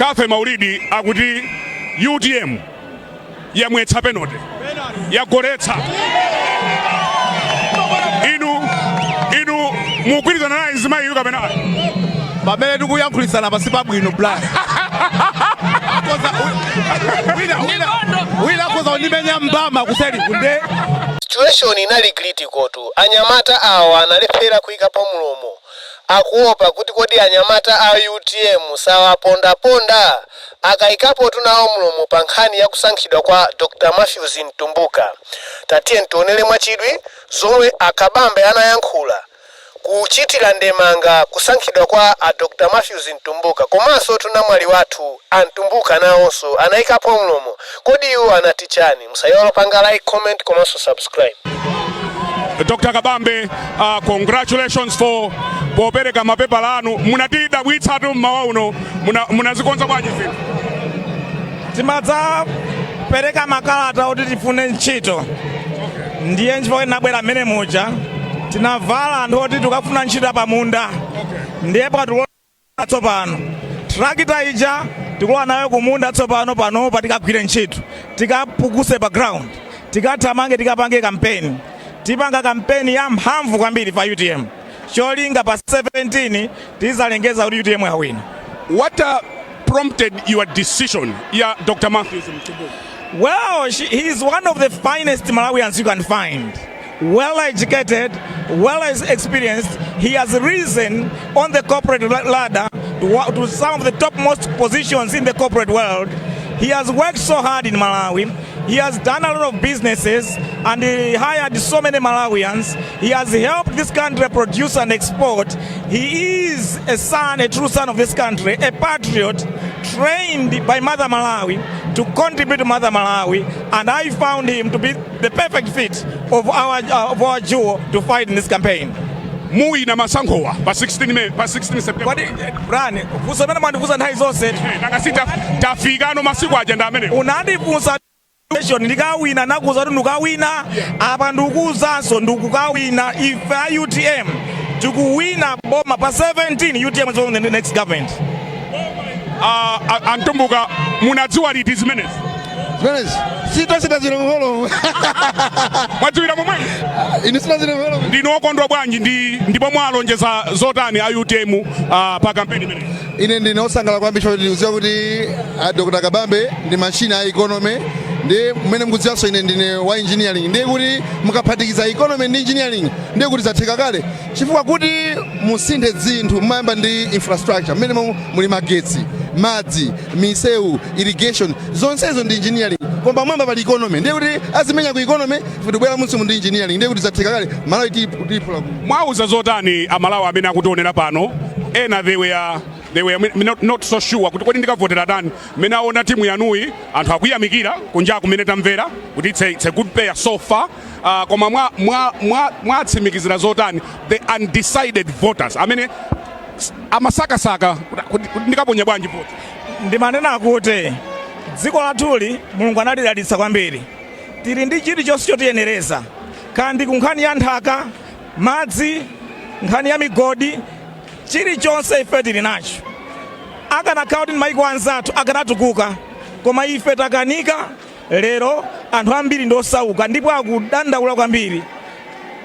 Cathy Maulidi akuti UTM yamwetsa penalty yagoretsa inu mugwirizana naye nzima inu kapena pamene tikuyankhulitsana pasi pabwino bla wina koza unimenya mbama kuseli kunde situation inali critical tu. Anyamata awa analephera kuyikapo mlomo akuopa kuti kodi anyamata a UTM sawa ponda akayikapo tunawo mlomo pa nkhani ya kusankhidwa kwa Dr. Matthews Ntumbuka. Tatiye ntionere mwachidwi zomwe akabambe anayankhula kuchitira ndemanga kusankhidwa kwa Dr. Matthews Ntumbuka. Komanso tunamwali wathu Antumbuka nawonso anayikapo mlomo. Kodi iwo anatichani? Musayolo panga like, comment, komanso subscribe. Dr. Kabambe, congratulations for popereka mapepa lanu. Munatida bwitsatu mmawa uno munazikonza bwanji zinthu? Timadza pereka makalata kuti tifune ntchito. Ndiye nchifukwa nabwera mmene muja tinavala anthu oti tikafuna ntchito pamunda. Ndiye pakatulola tsopano trakita ija tikulowa nayo kumunda tsopano pano patikagwire ntchito tikapukuse pa ground tikathamange tikapange kampeni. Tipanga kampeni ya mphamvu kwambiri pa UTM. Cholinga pa 17 tizalengeza kuti UTM yawina. What prompted your decision, Dr. Matthews Ntumbuka? Well, he is one of the finest Malawians you can find. Well educated, well experienced. He has risen on the corporate ladder to some of the topmost positions in the corporate world. He has worked so hard in Malawi. He has done a lot of businesses and he hired so many Malawians. He has helped this country produce and export. He is a true son of this country, a patriot trained by Mother Malawi to contribute to Mother Malawi, and I found him to be the perfect fit of our duo to fight in this campaign. Mui na masangowa pa 16 September. Kwadi brani kusomena mandifusa nthawi zonse nakasita tafikano masiku ajenda amene unandifusa ndikawina nakuza kuti ndikawina apa ndikuzanso ndikukawina ife UTM tikuwina boma pa 17 UTM is on the next government. Antumbuka munadziwa liti zimenezi? Sita zilongolo. Mwadziwira momwe? Ine sita zilongolo. Ndinokondwa bwanji ndipo mwalonjeza zotani a UTM pa kampeni imeneyi? Ine ndinosangala kwambiri kuti uziwa kuti Dr. Kabambe ndi machine ya economy ndi mmene mkudziwanso ine ndine wa engineering ndiye kuti mukaphatikiza economy ndi engineering ndiye kuti zatheka kale chifukwa kuti musinthe zinthu mmayamba ndi infrastructure mmene muli magetsi madzi misewu irrigation zonsezo ndi engineering koma mwamba pali economy ndiye kuti azimenya ku economy futibwera munsi mu ndi engineering ndiye kuti zatheka kale Malawi tipula mwauza zotani amalawi amene akutionera pano ena they were not so sure kuti kodi ndikavotera dani mena aona timu yanuyi anthu akuyamikira kunja kumene tamvera kuti it's a good player so far koma mwatsimikizira zotani the undecided voters amene amasakasaka kuti ndikaponya bwanji vote. Ndimanena kuti dziko lathuli Mulungu analidalitsa kwambiri tili ndi chilichonse chotiyenereza kandi kunkhani ya nthaka madzi nkhani ya migodi chilichonse ife tili nacho akanakhala kuti maiko anzathu akanatukuka koma ife takanika lero anthu ambiri ndosauka ndipo akudandaula kwambiri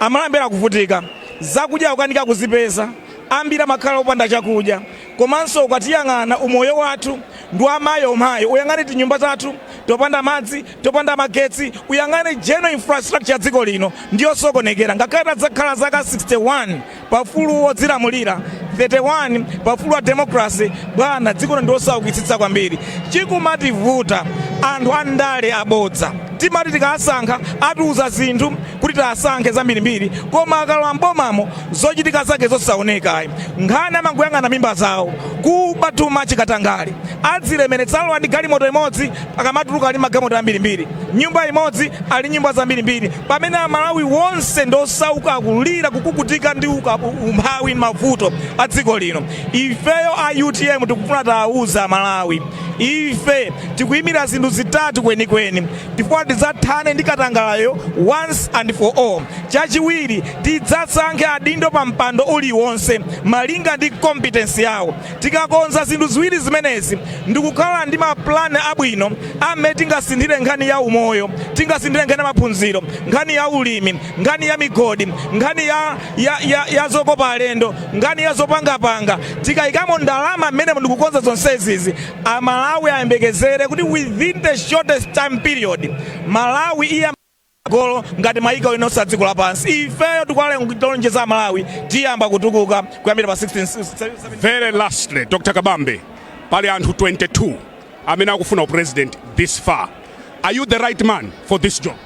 amalambira kuvutika zakudya ukanika kuzipeza ambiri amakhala opanda chakudya komanso ukatiyang'ana umoyo wathu ndi amayi uyang'ane tinyumba zathu topanda madzi topanda magetsi uyang'ane general infrastructure ya dziko lino ndiyo sokonekera ngakhale tadzakhala zaka 61 pafulu wodzilamulira 31 pafulu wa democracy bwana dziko ndiosaukitsitsa kwambiri chikumativuta anthu andale abodza timati tikasankha atiuza zinthu kuti tasankhe zambirimbiri koma akalowa mbomamo zochitika zake zosaoneka nkhani amanguyang'ana mimba zawo kubatuma chikatangale adzilemeretsalo ndi galimoto imodzi akamatuluka ali magalimoto ambirimbiri nyumba imodzi ali nyumba zambirimbiri pamene amalawi wonse ndosauka akulira kukukutika ndi umphawi mavuto a dziko lino ifeyo a UTM tikufuna tauza Malawi ife tikuyimira zinthu zitatu kwenikweni chifukwa tidzathane ndi katangalayo once and for all. Chachiwiri tidzasankhe adindo pa mpando uliwonse malinga ndi competence yawo. Tikakonza zinthu ziwiri zimenezi ndikukhala ndi maplani abwino amene tingasinthire nkhani ya umoyo, tingasinthire nkhani ya maphunziro, nkhani ya ulimi, nkhani ya migodi, nkhani ya zokopa alendo, nkhani ya zopangapanga. Tikayikamo ndalama mmene ndikukonza zonsezizi, Malawi ayembekezere kuti within the shortest time period Malawi iya golo ngati maiko inonse dziko lapansi. Ifeyo tikulonjeza Malawi tiyamba kutukuka kuyambira pa 16. Very lastly, Dr. Kabambe, pali anthu 22 amene akufuna president this far. Are you the right man for this job?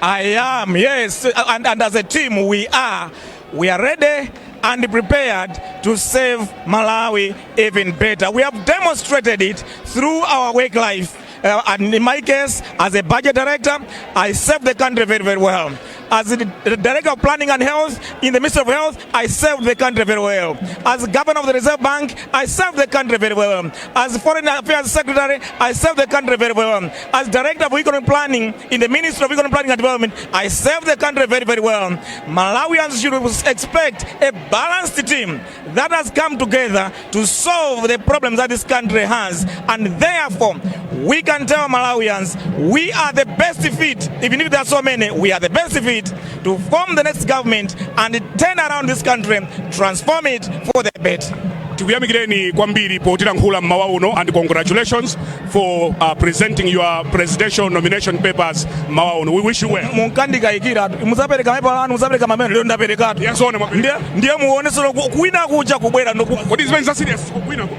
I am, yes, and as a team we are ready and prepared to serve Malawi even better. We have demonstrated it through our work life. And in my case, as a budget director, I serve the country very, very well. As the Director of Planning and Health in the Ministry of Health, I serve the country very well. As Governor of the Reserve Bank, I serve the country very well. As Foreign Affairs Secretary, I serve the country very well. As Director of Economic Planning in the Ministry of Economic Planning and Development, I serve the country very, very well. Malawians should expect a balanced team that has come together to solve the problems that this country has. And therefore, we can tell Malawians we are the best fit, even if there are so many, we are the best fit to form the next government and turn around this country, transform it for the better. Tikuyamikireni kwambiri potilankhula mmawa uno, and congratulations for presenting your presidential nomination papers mmawa uno. We wish you well. Munkandikayikira muzapereka mapepala anu, muzapereka mamene lero ndaperekatu. Yasone mapepala. Ndiye muonesero kuwina kuja kubwera ndo. What is very serious kuwina ko?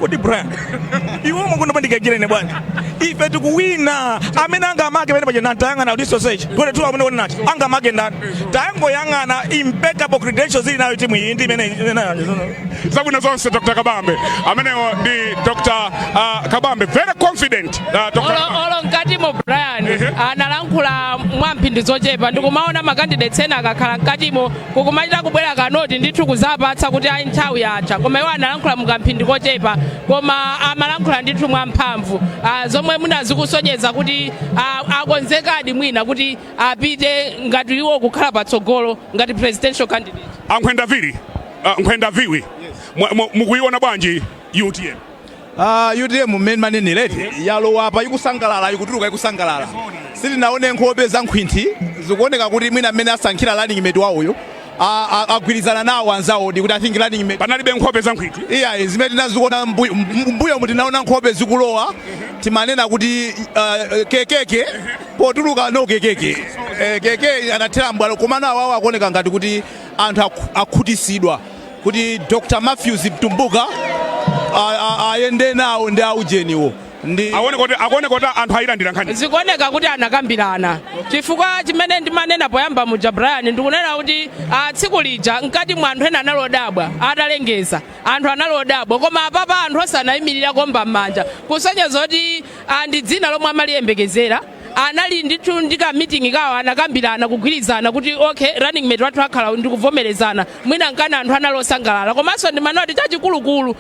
Kodi Brian. Iwo mungu ndikagire ne bwana. Ife tikuwina amene angamake pene paja tayanga na research. Kodi tu amene wona nati angamake ndani. Tayango yanga na impeccable credentials ili nayo timu iyi ndi imene zabwino zonse Dr. Kabambe. Amene ndi Dr. Kabambe, very confident. Olo ngati mo Brian analankhula mwampindi zochepa ndikumaona makandidates ena akakhala nkatimo kukumachita kubwera kanoti ndithu kuzapatsa kuti ayi nthawi yatha, koma iwo analankhula mukamphindi kochepa koma amalankhula ndithu mwamphamvu zomwe munazikusonyeza kuti akonzekadi mwina kuti apite ngati iwo kukhala patsogolo ngati presidential candidate. Nkhwenda viwi mukuiona bwanji UTM? UTM mmene manene leti yalowa apa ikusangalala, ikutuluka ikusangalala. Sitinaone nkhope za nkhwinthi zikuoneka kuti mwina mmene asankhira running mate wawoyo agwirizana nawo anzawo ndi kuti I think running mate panalibe nkhope za nkhwinthi. Iya zimene tinaziona mbuyo mutinaona nkhope zikulowa timanena kuti kekeke potuluka no kekeke keke anathera mbwalo komana awawo akuoneka ngati kuti anthu akhutisidwa kuti Dr. Matthews Mtumbuka ayende nawo ndi aujeniwo ndi aone kuti anthu ayilandira nkhani zikuoneka kuti anakambirana chifukwa chimene ndimanena poyamba muja Brian ndikunena kuti tsiku lija nkati mwa anthu ena analodabwa atalengeza anthu analodabwa koma apapa anthu osanayimirira komba m'manja kusonyeza kuti ndi dzina lomwe amaliyembekezera anali ndithu ndika meeting kawo anakambirana kugwirizana kuti okay running mate wathu akhala ndikuvomerezana mwina nkana anthu analosangalala komanso ndimanoti chachikulukulu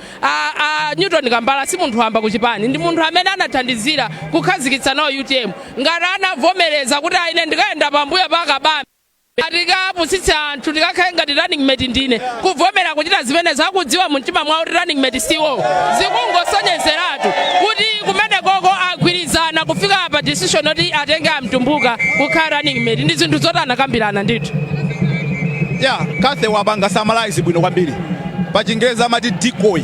Newton Kambala si munthu wamba ku Chipani, ndi munthu amene anathandizira kukhazikitsa nawo UTM ngati anavomereza kuti aine ndikayenda pambuyo pakabambe atikapusitsa anthu tikakhale ngati running mate ndine kuvomera kuchita zimene zakudziwa mu mtima mwawo kuti running mate siwo zikungosonyezeratu kuti kumene koko agwirizana kufika pa decision oti atenge Mtumbuka kukhala running mate ndi zinthu zoti anakambirana ndithu. Cathy wabanga samalize bwino kwambiri pachingereza amati decoy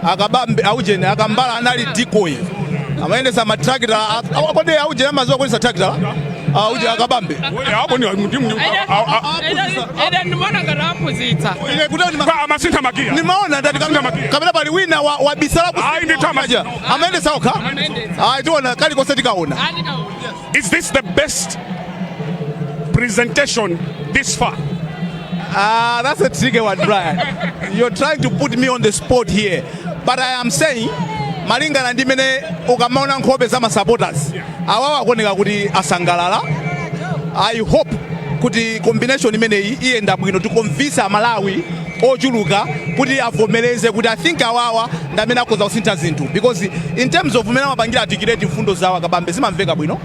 akabambe aujene akambala anali decoy amayendesa matrakita kodi aujene amaziwa kulisa trakita auje akabambe nimaona ndati kapena pali wina wabisala amayendesa okha tiona kali konse tikaona. Is this the best presentation this far? That's a tricky one, Brian. You're trying to put me on the spot here. But I am saying, malinga na ndimene ukamaona nkhope za supporters. Awawa kuoneka kuti asangalala. I hope kuti combination imene ienda bwino to convince Malawi ochuluka kuti avomereze kuti I think awawa ndamene akhoza kusintha zinthu, because in terms of umene amapangira articulate mfundo zawo akabambe zimamveka bwino.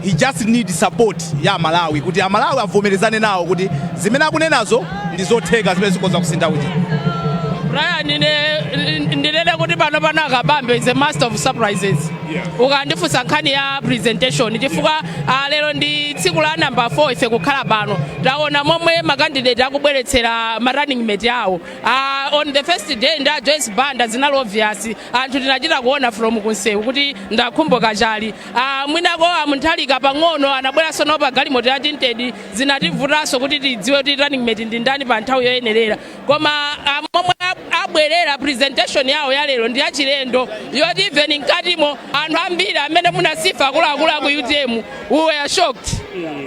He just need support ya Malawi kuti Malawi avomerezane nawo kuti zimene akunenazo ndi zotheka zimene zikhoza kusintha kuti. Brian ndilele kuti pano akabambe is a master of surprises. Ukandifunsa nkhani ya presentation chifukwa lero ndi tsiku la number 4 ife kukhala pano taona momwe makandidate akubweretsera ma running mate awo. On the first day nda Joyce Banda zinali obvious anthu tinachita kuona from kunsewu kuti ndakhumboka chali. Mwinako amuthalika pang'ono anabweranso nopa galimoto ya tinted zinativutanso kuti tidziwe kuti running mate ndi ndani pa nthawi yoyenerera. Koma momwe abwerera presentation yawo ya lero ndi achilendo yoti even nkatimo anthu ambiri amene munasifa akuluakulu aku UTM we were shocked.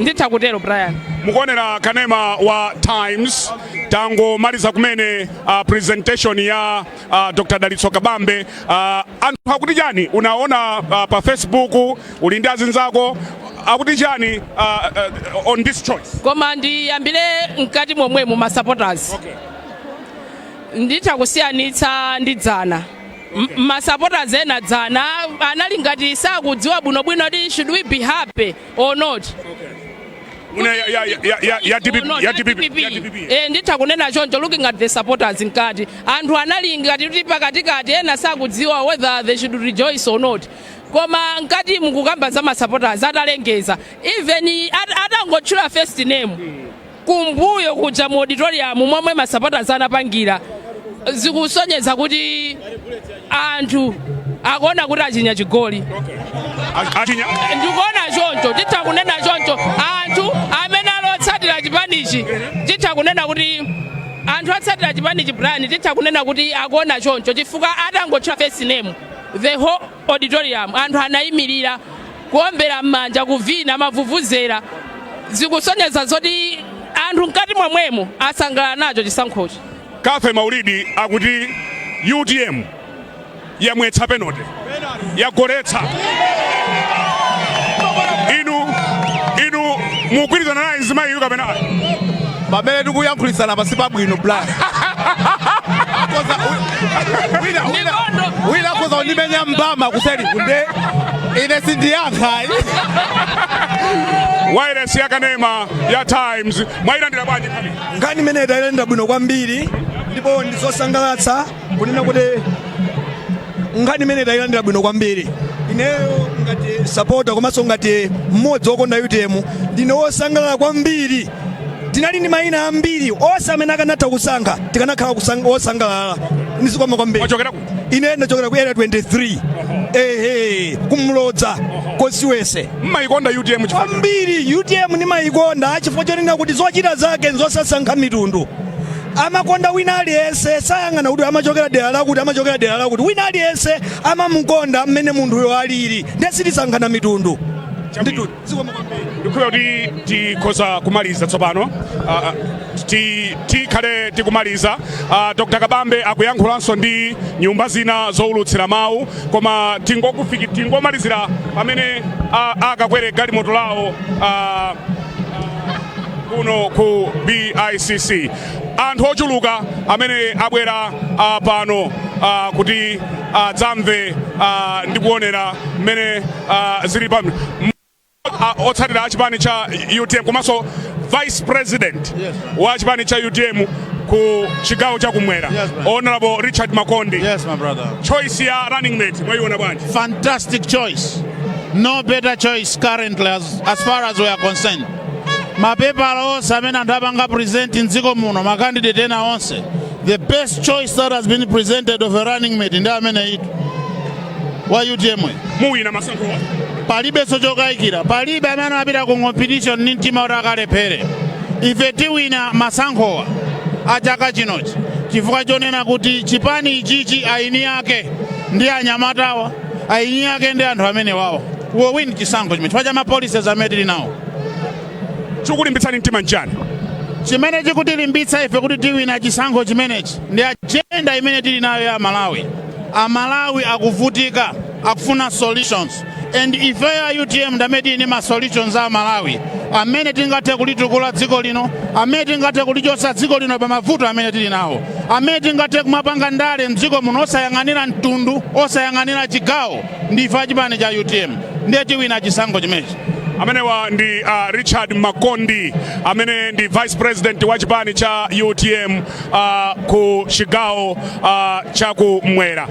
Nditha kutero Brian. Mukuonera kanema wa Times tango maliza kumene presentation ya Dr. Dalitso Kabambe anthu akuti chani unaona pa Facebook uli ndi azinzako akuti chani on this choice. Koma ndiyambire mkati momwe mu supporters. Okay. Nditha kusiyanitsa ndi dzana. Ma supporters ena dzana anali ngati sakudziwa bwinobwino kuti should we be happy or not. Nditha kunena choncho looking at the supporters nkati anthu anali ngati kuti pakatikati ena sakudziwa whether they should rejoice or not. Koma nkati mukukamba za ma supporters atalengeza even atangotchula first name kumbuyo kuja mu auditorium momwe ma supporters anapangira zikusonyeza kuti anthu akuona kuti achinya chigoli. Ndikuona choncho titha kunena choncho anthu amene alotsatira chipanichi titha kunena kuti anthu otsatira chipanichi Brian titha kunena kuti akuona choncho chifukwa atangotchula first name the whole auditorium anthu anayimirira kuombera m'manja kuvina mavuvuzera zikusonyeza zoti anthu mkati momwemo asangalala nacho chisankhochi. Cathy Maulidi akuti UTM yamwetsa penalty yagoretsa inu mugwirizana naye nzima iyo kapena pamene tikuyankhulitsana pasi pabwino Brian. Wina akhoza kundimenya mbama kuseri kunde ine sindiyankha. Wireless ya kanema ya Times mwayilandira bwanji kali ngani imene tayilandira bwino kwambiri ndipo ndizosangalatsa kunena kuti ngani imene tayilandira bwino kwambiri. Ineyo ngati supporter komanso ngati mmodzi wokonda UTM ndine wosangalala kwambiri. Tinali ndi mayina ambiri onse amene akanatha kusankha tikanakhala wosangalala. Ndizikoma kwambiri. Ine ndachokera ku area 23 kumlodza konsiwese. Mmayikonda UTM kwambiri. UTM ni mayikonda chifukwa chonena kuti zochita zake nzosasankha mitundu. Amakonda wina aliyense sayang'ana kuti amachokera dera lakuti amachokera dera lakuti wina aliyense amamukonda mmene munthuyo alili ndesitisankhana mitundu. Ndikhuya kuti tikhoza kumaliza tsopano tikhale tikumaliza. Dr. Kabambe akuyankhulanso ndi nyumba zina zowulutsira mawu koma tingomalizira pamene akakwere galimoto lawo kuno ku BICC. Anthu ochuluka amene abwera pano kuti dzamve ndi kuonera mmene zili pano. Otsatira chipani cha UTM komanso Vice President wa chipani cha UTM ku chigawo cha kumwera. Honorable Richard Makondi. Yes, my brother. Choice ya running mate mwayiona bwanji? Fantastic choice. No better choice currently as far as we are concerned. Mapepala onse amene anthu apanga present nziko muno ma candidate ena onse the best choice that has been presented of a running mate ndi amene itu wa UTM. Muwina masankho palibe sochokayikira palibe amene apita ku competition ndi mtima kuti akalephere. Ife tiwina masankhowa a chaka chinochi chifukwa chonena kuti chipani ichichi aini yake ndi anyamatawa aini yake ndi anthu amene wawo we win chisankho chimene chifukwa cha ma policies amene tili nawo. Chikulimbitsani mtima njani? Chimene chikutilimbitsa ife kuti tiwina chisankho chimenechi ndi agenda imene tili nayo ya Malawi. Amalawi akuvutika akufuna solutions and ife ya UTM ndamedi ni ma solutions za Malawi amene tingathe kulitukula dziko lino, amene tingathe kulichosa dziko lino pa mavuto amene tili nawo, amene tingathe kumapanga ndale mdziko muno osayang'anira mtundu, osayang'anira chigawo, ndife achipani cha UTM ndiye tiwina chisankho chimenechi. Amenewa ndi Richard Makondi amene ndi Vice President wa chipani cha UTM ku chigawo cha kumwera.